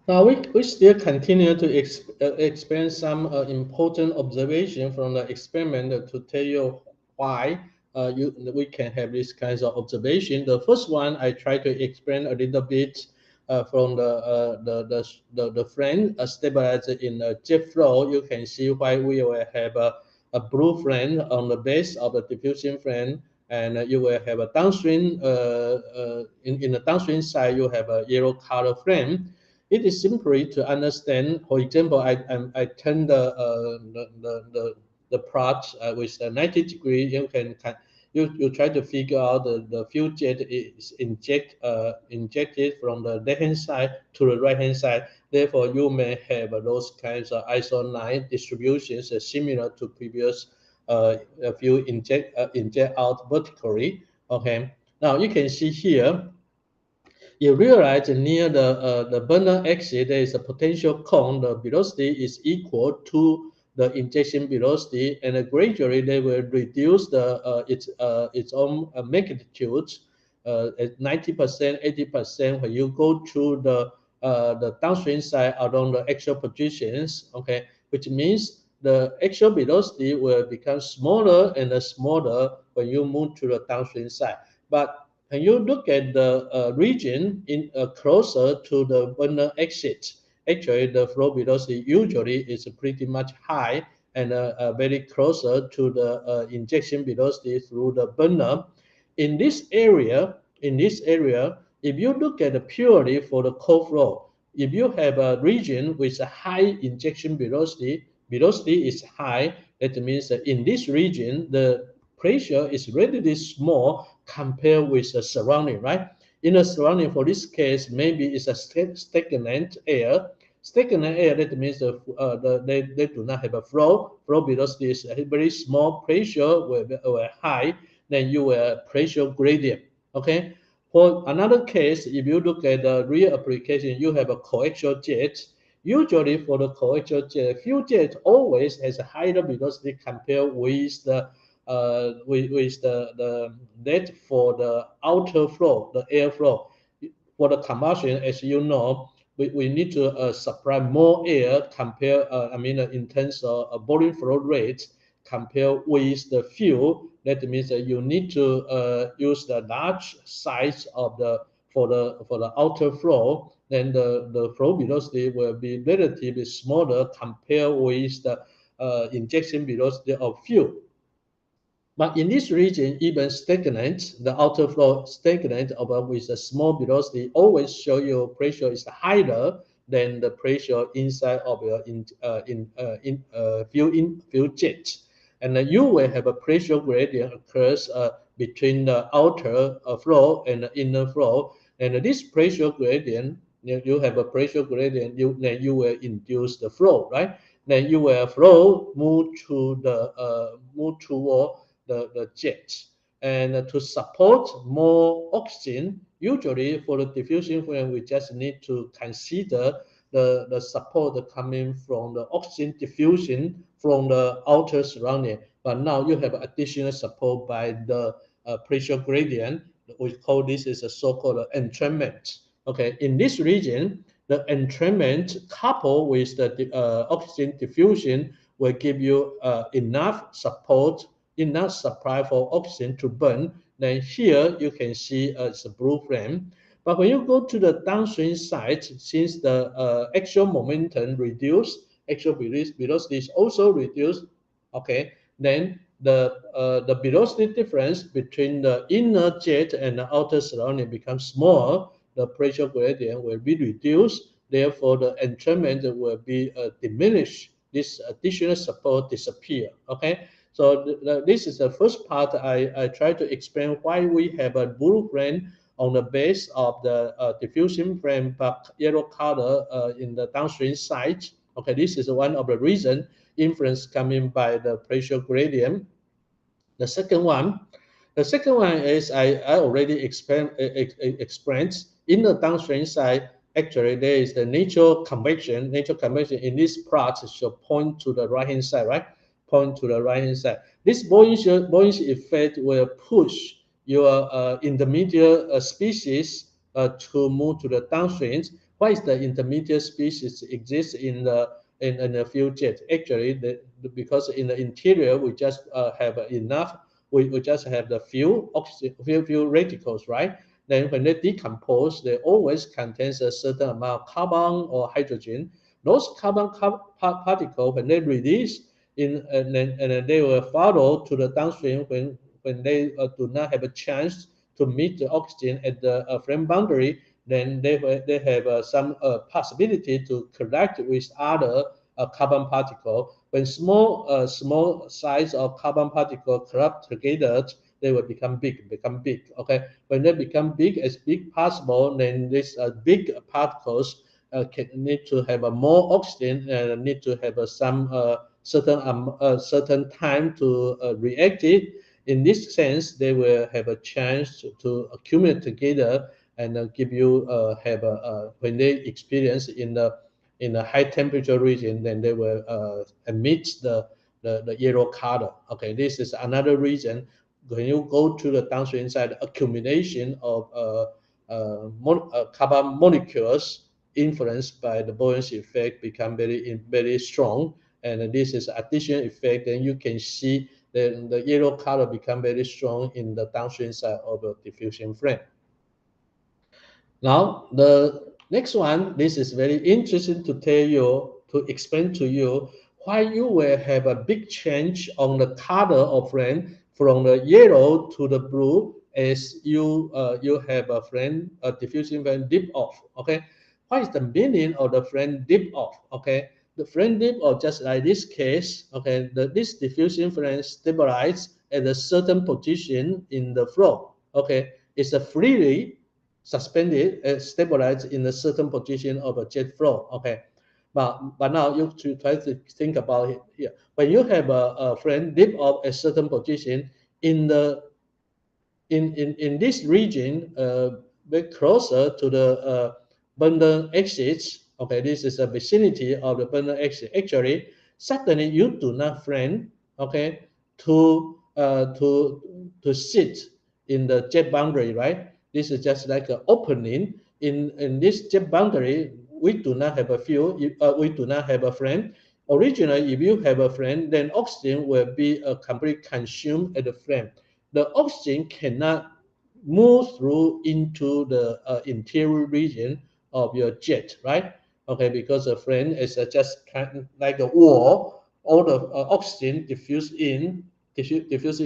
Now we still continue to expand some important observation from the experiment to tell you why we can have these kinds of observation. The first one I try to explain a little bit from the frame stabilizer in a jet flow. You can see why we will have a blue frame on the base of the diffusion frame, and you will have a downstream in the downstream side you have a yellow color frame. It is simply to understand. For example, I turn the plot with the 90-degree. You try to figure out the fuel jet is injected from the left hand side to the right hand side. Therefore, you may have those kinds of iso-line distributions similar to previous fuel inject out vertically. Okay. Now you can see here you realize near the burner exit there is a potential cone. The velocity is equal to the injection velocity, and gradually they will reduce its own magnitude at 90%, 80% when you go to the downstream side along the actual positions. Okay, which means the actual velocity will become smaller and smaller when you move to the downstream side. But when you look at the region in closer to the burner exit, actually the flow velocity usually is pretty much high and very closer to the injection velocity through the burner. In this area, if you look at it purely for the cold flow, if you have a region with a high injection velocity is high. That means that in this region, the pressure is relatively small compared with the surrounding, right? In the surrounding, for this case, maybe it's a stagnant air. Stagnant air, that means they do not have a flow. Flow velocity is a very small, pressure will high, then you will pressure gradient, okay? For another case, if you look at the real application, you have a coaxial jet. Usually for the coaxial jet, fuel jet always has a higher velocity compared with the net for the outer flow, the airflow. For the combustion, as you know, we need to supply more air compare, in terms of volume flow rate compared with the fuel. That means that you need to use the large size of the for the outer flow. Then the flow velocity will be relatively smaller compared with the injection velocity of fuel. But in this region, even stagnant, the outer flow stagnant with a small velocity always show you pressure is higher than the pressure inside of your fuel jet. And you will have a pressure gradient occurs between the outer flow and the inner flow. And this pressure gradient, you have a pressure gradient, then you will induce the flow, right? Then you will flow move toward the jet. And to support more oxygen, usually for the diffusion flame, we just need to consider the support coming from the oxygen diffusion from the outer surrounding. But now you have additional support by the pressure gradient. We call this is a so-called entrainment. Okay, in this region, the entrainment coupled with the oxygen diffusion will give you enough support, enough supply for oxygen to burn. Then here you can see it's a blue flame. But when you go to the downstream side, since the actual momentum reduced, actual velocity is also reduced. Okay, then the velocity difference between the inner jet and the outer surrounding becomes small. The pressure gradient will be reduced. Therefore, the entrainment will be diminished. This additional support disappear. Okay, so this is the first part. I try to explain why we have a blue frame on the base of the diffusion frame, but yellow color in the downstream side. Okay, this is one of the reasons influence coming by the pressure gradient. The second one, is I already explained in the downstream side. Actually, there is the natural convection. Natural convection in this plot should point to the right hand side, right? Point to the right hand side. This buoyancy effect will push your intermediate species to move to the downstreams. Why is the intermediate species exist in the fuel jet? Actually, because in the interior we just have enough. We just have the fuel radicals, right? Then when they decompose, they always contains a certain amount of carbon or hydrogen. Those carbon particles, when they release and then they will follow to the downstream when they do not have a chance to meet the oxygen at the flame boundary, then they have some possibility to collect with other carbon particle. When small size of carbon particle club together, they will become big. Okay, when they become as big possible, then these big particles need to have more oxygen and need to have some certain time to react it. In this sense, they will have a chance to accumulate together and give you when they experience in a high temperature region, then they will emit the yellow color. Okay, this is another reason when you go to the downstream side, accumulation of carbon molecules influenced by the buoyancy effect become very strong, and this is additional effect. Then you can see the yellow color become very strong in the downstream side of the diffusion flame. Now the next one, this is very interesting to explain to you why you will have a big change on the color of flame from the yellow to the blue as you have a diffusion flame dip off. Okay, what is the meaning of the flame dip off? Okay, the flame dip off, just like this case. Okay, this diffusion flame stabilized at a certain position in the flow. Okay, it's a freely suspended and stabilized in a certain position of a jet flow. Okay, but now you should try to think about it here. When you have a flame dip off a certain position in this region, very closer to the burner exits. Okay, this is a vicinity of the burner exit. Actually, suddenly you do not flame. Okay, to sit in the jet boundary, right? This is just like an opening in this jet boundary. We do not have a fuel. We do not have a flame. Originally, if you have a flame, then oxygen will be completely consumed at the flame. The oxygen cannot move through into the interior region of your jet, right? Okay, because the flame is just kind of like a wall. All the oxygen diffusing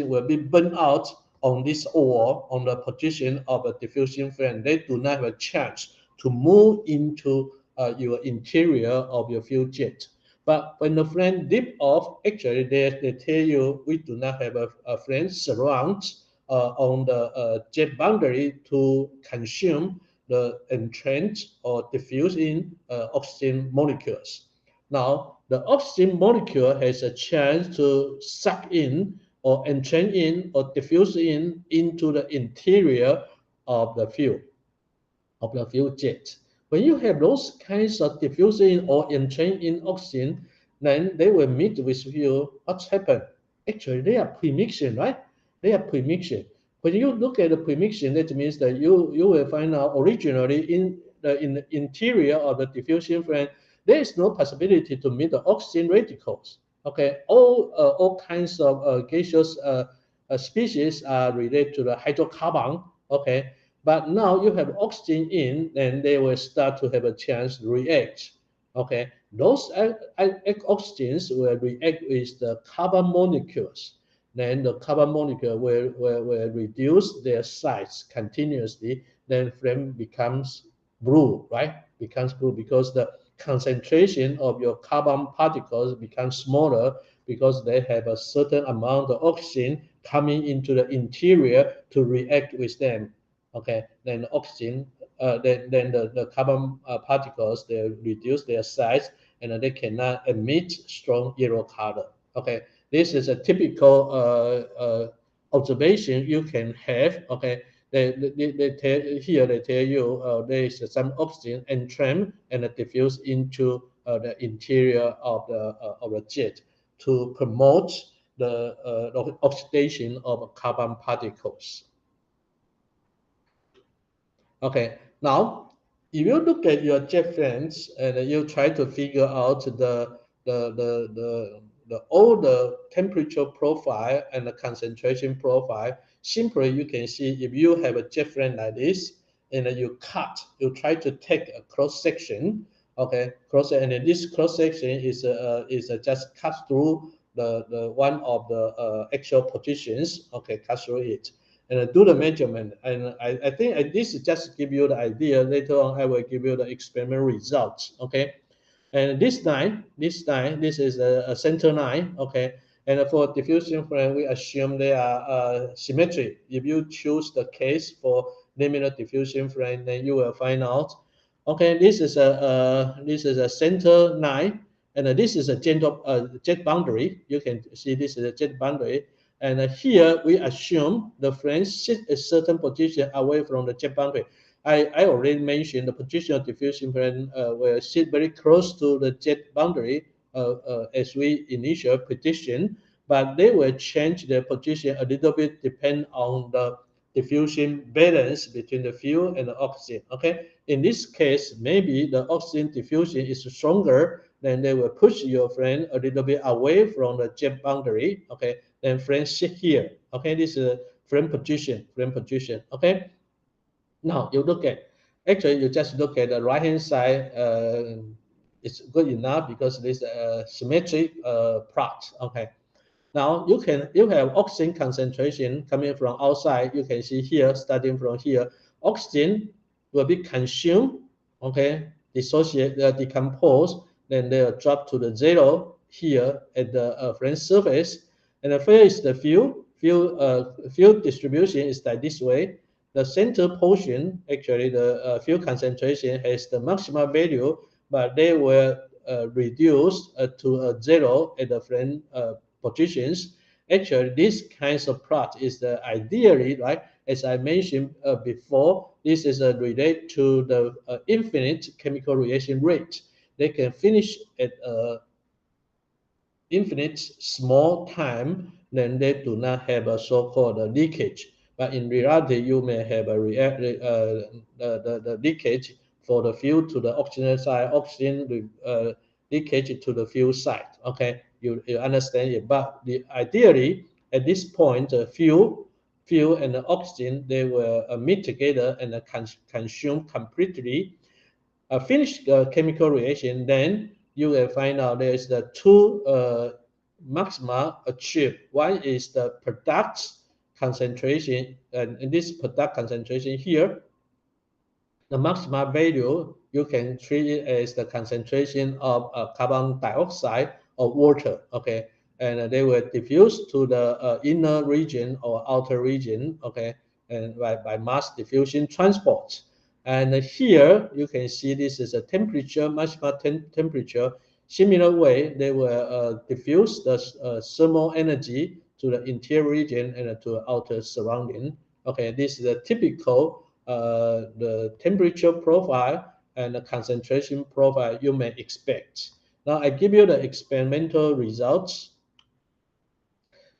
will be burned out on this wall on the position of a diffusion flame. They do not have a chance to move into your interior of your fuel jet. But when the flame dip off, actually they tell you we do not have a flame surround on the jet boundary to consume the entrenched or diffusing oxygen molecules. Now, the oxygen molecule has a chance to suck in or entrench in or diffuse into the interior of the fuel jet. When you have those kinds of diffusing or entrench in oxygen, then they will meet with fuel. What's happened? Actually, they are premixing, right? They are premixing. When you look at the premixing, that means that you will find out originally in the interior of the diffusion flame, there is no possibility to meet the oxygen radicals. Okay, all kinds of gaseous species are related to the hydrocarbon. Okay, but now you have oxygen in, then they will start to have a chance to react. Okay, those oxygens will react with the carbon molecules. Then the carbon molecule will reduce their size continuously. Then flame becomes blue, right? Becomes blue because the concentration of your carbon particles becomes smaller because they have a certain amount of oxygen coming into the interior to react with them. Okay, then oxygen, then the carbon particles, they reduce their size and they cannot emit strong yellow color. Okay, this is a typical observation you can have. Okay, they tell you there is some oxygen entrapped and diffuse into the interior of the jet to promote the oxidation of carbon particles. Okay, Now, if you look at your jet fans and you try to figure out all the temperature profile and the concentration profile, simply you can see if you have a jet fan like this, and you try to take a cross section, okay, and this cross section is just cut through the one of the actual positions, okay, cut through it, and do the measurement. And I think this is just give you the idea. Later on, I will give you the experiment results, okay. And this line, this is a center line, okay. And for diffusion frame, we assume they are symmetric. If you choose the case for laminar diffusion frame, then you will find out. Okay, this is a center line, and this is a jet boundary. You can see this is a jet boundary, and here we assume the frame sit a certain position away from the jet boundary. I already mentioned the position of diffusion frame will sit very close to the jet boundary as we initial prediction, but they will change their position a little bit depending on the diffusion balance between the fuel and the oxygen. Okay, in this case, maybe the oxygen diffusion is stronger, then they will push your friend a little bit away from the jet boundary. Okay, then friend sit here. Okay, this is friend position. Okay. Now you look at, actually you just look at the right hand side. It's good enough because this symmetric plot. Okay. Now you have oxygen concentration coming from outside. You can see here, starting from here, oxygen will be consumed, okay, decompose, then they'll drop to the zero here at the front surface. And the here is the fuel. Fuel distribution is like this way. The center portion, actually the fuel concentration has the maximum value, but they were reduced to a zero at the front positions. Actually, this kinds of plot is the ideally, right? As I mentioned before, this is related to the infinite chemical reaction rate. They can finish at infinite small time, then they do not have a so-called leakage. But in reality, you may have a the leakage for the fuel to the oxygen side, oxygen leakage to the fuel side. Okay, you understand it. But ideally, at this point, fuel and the oxygen, they will meet together and consume completely. Finish the chemical reaction, then you will find out there's the two maxima achieved. One is the product concentration, and in this product concentration here, the maxima value, you can treat it as the concentration of carbon dioxide or water, okay? And they will diffuse to the inner region or outer region, okay? And by mass diffusion transport. And here you can see this is a temperature, maximum temperature. Similar way, they will diffuse the thermal energy to the interior region and to the outer surrounding. Okay, this is a typical the temperature profile and the concentration profile you may expect. Now I give you the experimental results.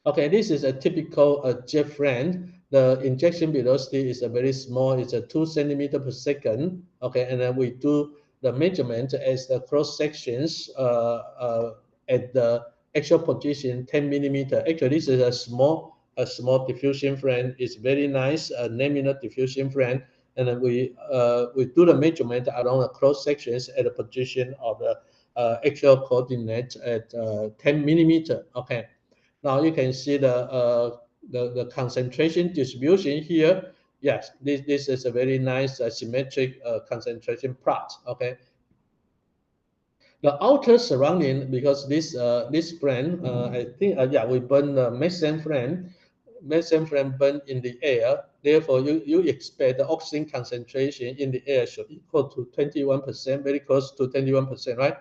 Okay, this is a typical jet fan. The injection velocity is a very small, it's a 2 centimeter per second. Okay, and then we do the measurement as the cross sections at the actual position 10 millimeter. Actually, this is a small diffusion fan. It's very nice, laminar diffusion fan. And then we do the measurement along the cross sections at the position of the actual coordinate at 10 millimeter. Okay. Now you can see the concentration distribution here. Yes, this is a very nice symmetric concentration plot. Okay. The outer surrounding, because this frame, I think yeah, we burn the methane frame burn in the air. Therefore, you expect the oxygen concentration in the air should equal to 21%, very close to 21%, right?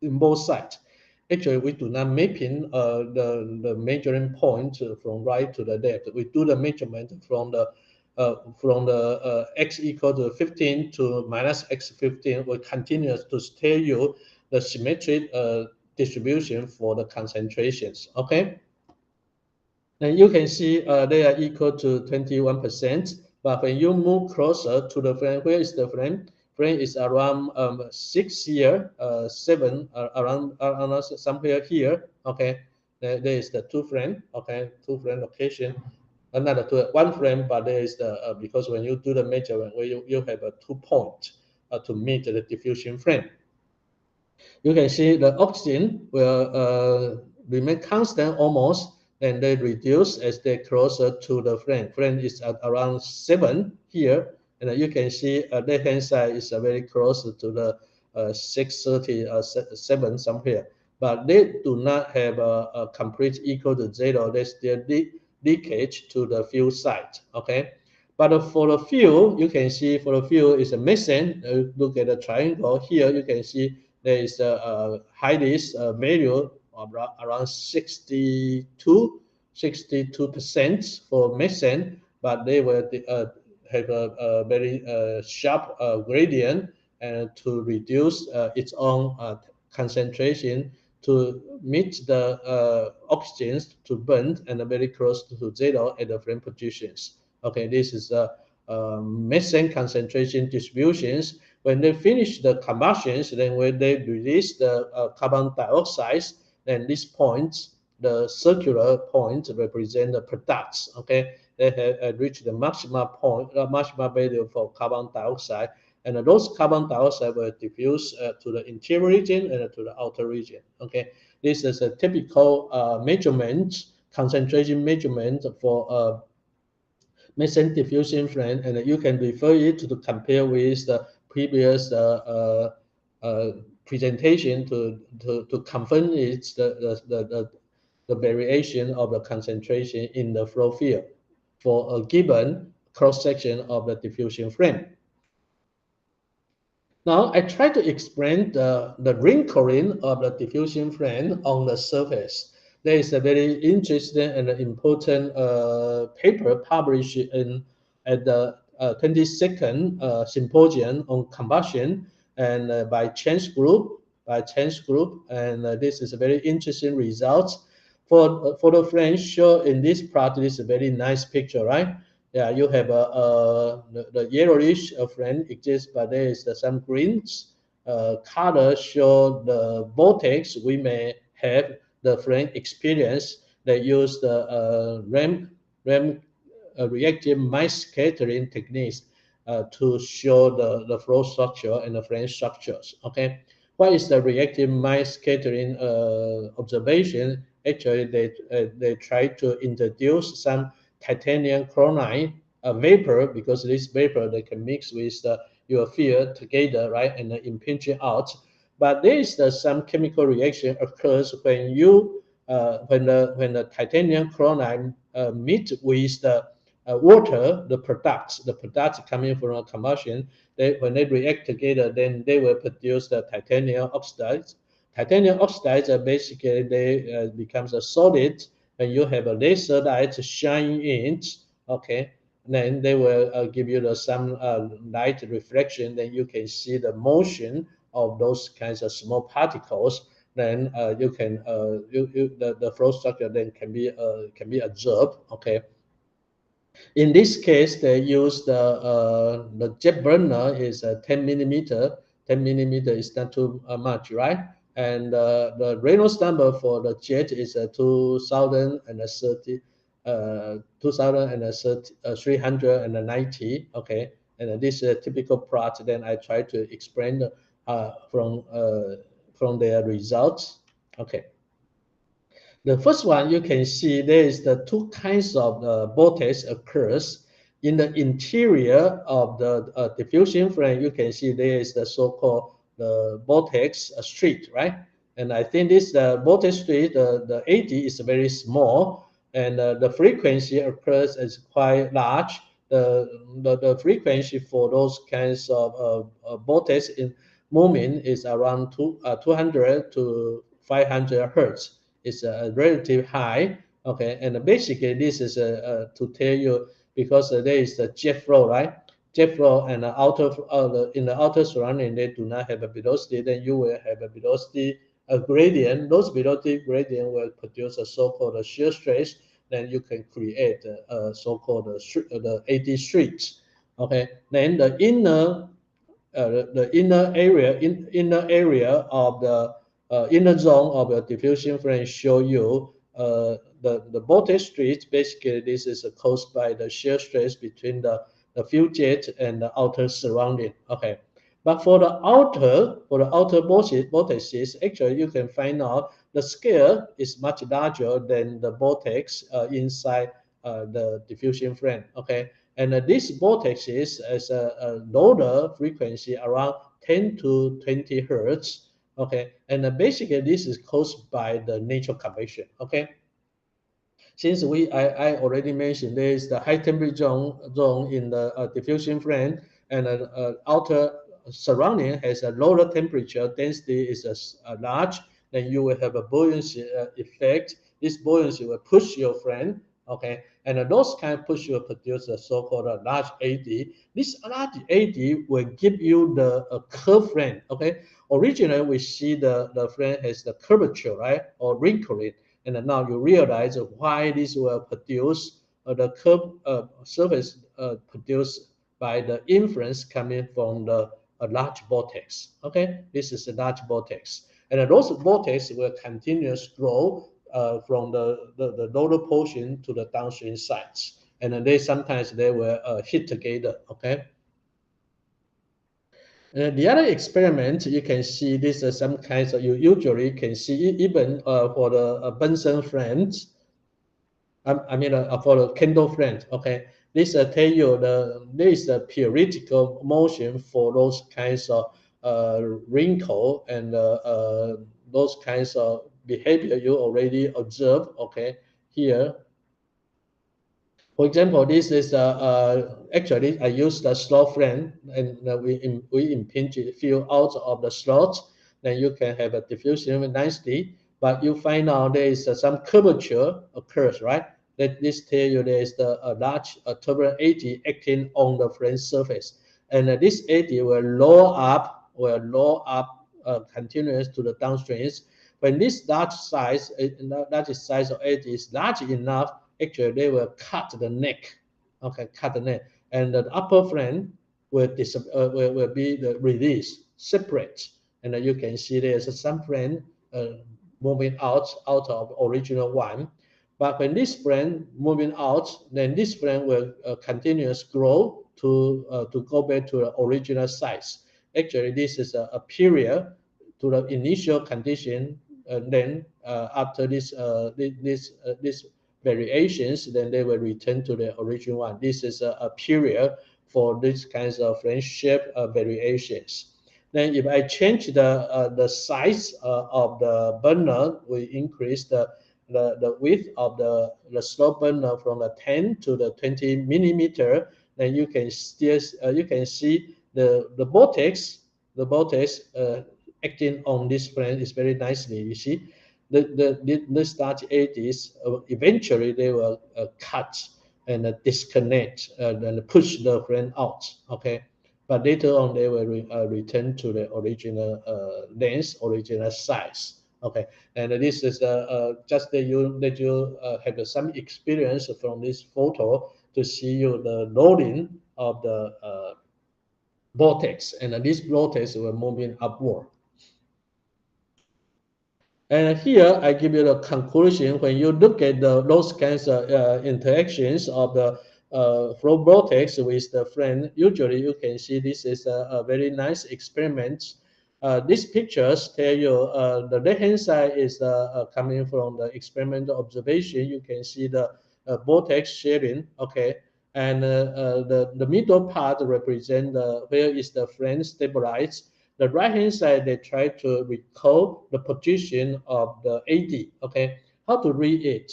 In both sides. Actually, we do not mapping the measuring point from right to the left. We do the measurement from the x equal to 15 to minus x15. We continue to tell you the symmetric distribution for the concentrations. Okay. And you can see they are equal to 21%, But when you move closer to the flame, where is the flame? Flame is around 6 here, 7 around somewhere here. Okay, there is the 2 flame. Okay, 2 flame location. Another 1 flame, but there is the because when you do the measurement, where you have a 2 point to meet the diffusion flame. You can see the oxygen will remain constant almost, and they reduce as they closer to the flame. Flame is at around 7 here, and you can see left hand side is very close to the 630 7 somewhere. But they do not have a complete equal to 0. There's still leakage to the fuel side. Okay. But for the fuel, you can see for the fuel is a methane. Look at the triangle here. You can see there is a highest value of around 62% for methane, but they will have a very sharp gradient and to reduce its own concentration to meet the oxygens to burn and very close to 0 at the flame positions. Okay, this is methane concentration distributions. When they finish the combustions, then when they release the carbon dioxide, then this point, the circular point, represent the products. Okay, they have reached the maximum point, maximum value for carbon dioxide, and those carbon dioxide will diffuse to the interior region and to the outer region. Okay, this is a typical measurement, concentration measurement for methane diffusion flame, and you can refer it to compare with the previous presentation to confirm it's the variation of the concentration in the flow field for a given cross section of the diffusion flame. Now I try to explain the wrinkling of the diffusion flame on the surface. There is a very interesting and important paper published at the 22nd symposium on combustion and by Chen's group. And this is a very interesting result. For the flame shown in this plot, this is a very nice picture, right? Yeah, you have the yellowish flame exists, but there is some greens color show the vortex we may have the flame experience. They use the RAM reactive mild scattering techniques to show the flow structure and the flame structures. Okay, what is the reactive mild scattering observation? Actually, they try to introduce some titanium chloride vapor, because this vapor they can mix with your fuel together, right, and impinge it out. But there is some chemical reaction occurs when you when the titanium chloride meet with the water, the products coming from a combustion, when they react together, then they will produce the titanium oxides. Titanium oxides are basically they becomes a solid when you have a laser light shine in. Okay, then they will give you some light reflection. Then you can see the motion of those kinds of small particles. Then you can the flow structure then can be observed. Okay. In this case, they use the jet burner is 10 millimeter. 10 millimeter is not too much, right? And the Reynolds number for the jet is 2030, 390. Okay, and this is a typical plot. Then I try to explain from their results. Okay. The first one you can see there is the 2 kinds of vortex occurs in the interior of the diffusion flame. You can see there is the so-called the vortex street, right? And I think this vortex street, the AD is very small, and the frequency occurs as quite large. The frequency for those kinds of vortex in movement is around 200 to 500 hertz. Is relatively high. Okay, and basically this is to tell you because there is a jet flow, right? Jet flow and in the outer surrounding they do not have a velocity. Then you will have a velocity gradient. Those velocity gradient will produce a so-called shear stress. Then you can create so-called the AD streets. Okay, then the inner inner area of the inner zone of the diffusion frame show you the voltage street. Basically, this is caused by the shear stress between the fuel jet and the outer surrounding. Okay, but for the outer vortices, actually you can find out the scale is much larger than the vortex inside the diffusion frame. Okay, and this vortex is a lower frequency around 10 to 20 hertz. Okay, and basically this is caused by the natural convection. Okay, since I already mentioned there is the high temperature zone in the diffusion frame, and outer surrounding has a lower temperature, density is large, then you will have a buoyancy effect. This buoyancy will push your frame, okay, and those kind of push will produce a so-called large AD. This large AD will give you the curved frame, okay. Originally we see the frame has the curvature, right, or wrinkling. And now you realize why this will produce the curved surface produced by the influence coming from the large vortex. Okay, this is a large vortex, and those vortex will continuously grow from the lower portion to the downstream sides, and they sometimes they will hit together. Okay. The other experiment, you can see this is some kinds of, you usually can see even for the Bunsen frames. I mean, for the candle flame. Okay, this tell you there is a periodical motion for those kinds of wrinkle and those kinds of behavior you already observe. Okay, here. For example, this is actually I use the slot frame, and we impinge a few out of the slots. Then you can have a diffusion nicely, but you find out there is some curvature occurs, right? That this tell you there is a large turbulent eddy acting on the frame surface, and this eddy will lower up continuous to the downstreams. When this large size of eddy is large enough, actually they will cut the neck. Okay, cut the neck, and the upper frame will be the release separate, and you can see there's some frame moving out of original one. But when this frame moving out, then this frame will continuously grow to go back to the original size. Actually, this is a period to the initial condition, and then after this variations, then they will return to the original one. This is a period for these kinds of frame shape variations. Then if I change the size of the burner, we increase the width of the slope burner from the 10 to the 20 millimeter. Then you can still you can see the vortex acting on this frame is very nicely. You see, the starch eddies eventually they will cut and disconnect and push the frame out. Okay, but later on they will return to the original length, original size. Okay, and this is just that you have some experience from this photo to see you the loading of the vortex, and this vortex will moving upward. And here I give you the conclusion. When you look at those kinds of interactions of the flow vortex with the frame, usually you can see this is a very nice experiment. These pictures tell you the left-hand side is coming from the experimental observation. You can see the vortex sharing, okay, and the middle part represent where is the frame stabilized. The right-hand side, they try to recall the position of the AD, okay? How to read it?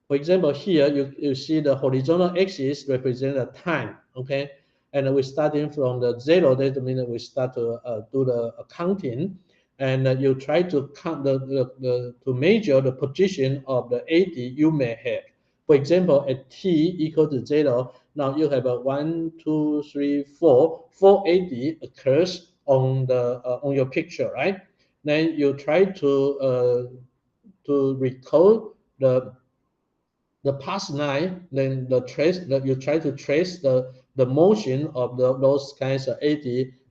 For example, here you see the horizontal axis represent the time, okay? And we're starting from the 0, that means we start to do the counting, and you try to count to measure the position of the AD you may have. For example, at t equal to 0, now you have a 1, 2, 3, 4. 4 AD occurs on your picture, right? Then you try to recall the past line, then you try to trace the the motion of those kinds of AD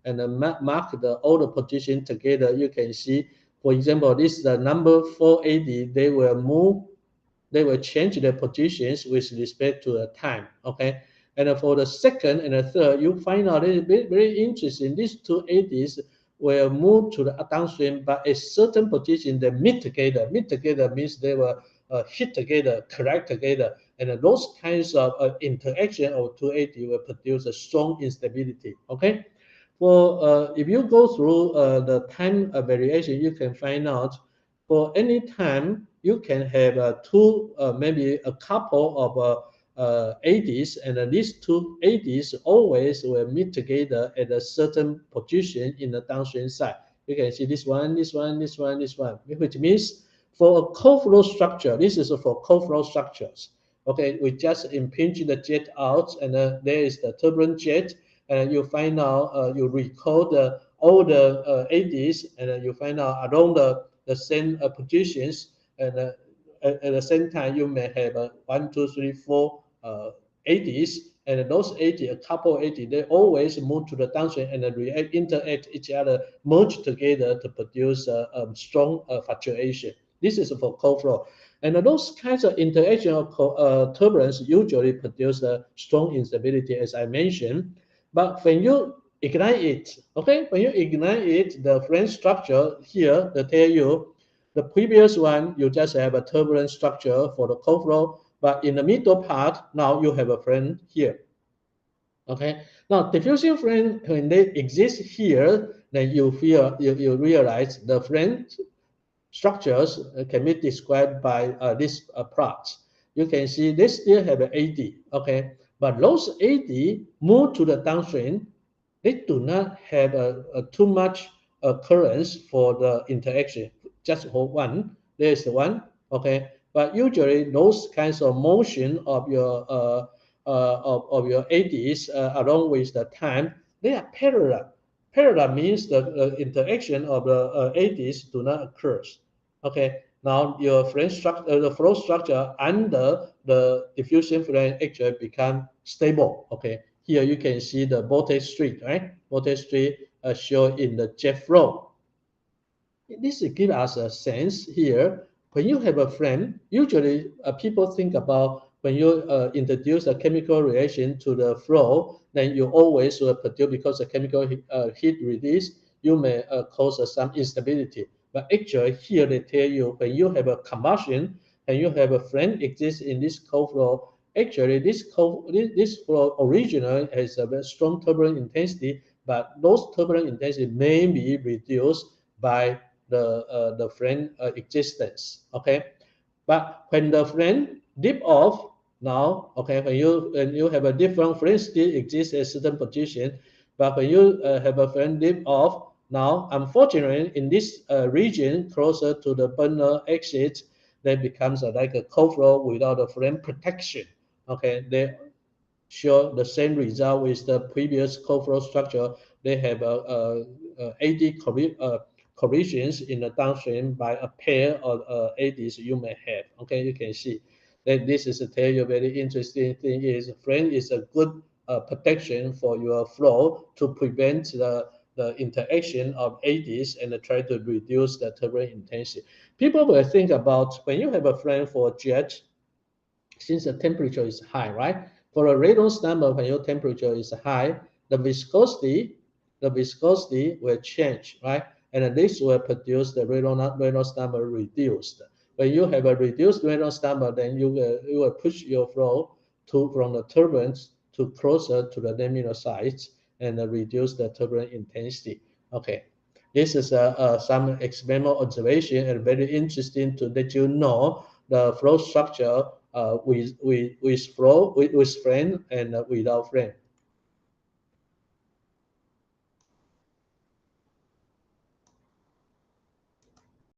and mark all the position together. You can see, for example, this is the number 4 AD. They will change their positions with respect to the time. Okay, and for the second and the third, you find out it's very interesting. These two ADs will move to the downstream, but a certain position they meet together. Meet together means they will hit together, collide together, and those kinds of interaction of 280 will produce a strong instability. Okay, well, if you go through the time variation, you can find out for any time you can have two, maybe a couple of ADs, and these two ADs always will meet together at a certain position in the downstream side. You can see this one, this one, this one, this one, which means for a cold flow structure, this is for cold flow structures. Okay, we just impinge the jet out, and there is the turbulent jet, and you find out, you record all the ADs, and you find out along the same positions, and at the same time you may have 1, 2, 3, 4 ADs, and those AD, a couple AD, they always move to the downstream and interact each other, merge together to produce a strong fluctuation. This is for cold flow. And those kinds of interaction of turbulence usually produce a strong instability, as I mentioned. But when you ignite it, okay, when you ignite it, the flame structure here, they tell you, the previous one, you just have a turbulent structure for the cold flow, but in the middle part, now you have a flame here. Okay, now diffusion flame, when they exist here, then you realize the flame structures can be described by this plot. You can see they still have an AD, okay, but those AD move to the downstream. They do not have too much currents for the interaction. Just hold one. There is one, okay. But usually those kinds of motion of your of your ADs along with the time, they are parallel. Parallel means the interaction of the ADs do not occur. Okay, now your flame structure, the flow structure under the diffusion flame actually become stable. Okay, here you can see the voltage streak, right? Voltage streak shown in the jet flow. This gives us a sense here. When you have a flame, usually people think about when you introduce a chemical reaction to the flow, then you always will produce, because the chemical heat release, you may cause some instability. But actually here they tell you, when you have a combustion and you have a flame exists in this cold flow, actually this flow originally has a very strong turbulent intensity, but those turbulent intensity may be reduced by the flame existence. Okay, but when the flame dip off now, okay, when you have a different flame still exists at certain position, but when you have a flame dip off now, unfortunately, in this region closer to the burner exit, that becomes like a cold flow without a flame protection. Okay, they show the same result with the previous cold flow structure. They have AD collisions in the downstream by a pair of ADs you may have. Okay, you can see that this is to tell you very interesting thing is flame is a good protection for your flow to prevent the interaction of ADs and try to reduce the turbulent intensity. People will think about when you have a flame for jet, since the temperature is high, right? For a Reynolds number, when your temperature is high, the viscosity will change, right? And this will produce the Reynolds number reduced. When you have a reduced Reynolds number, then you will push your flow from the turbulence to closer to the laminar sides and reduce the turbulent intensity. Okay, this is some experimental observation and very interesting to let you know the flow structure with flame and without flame.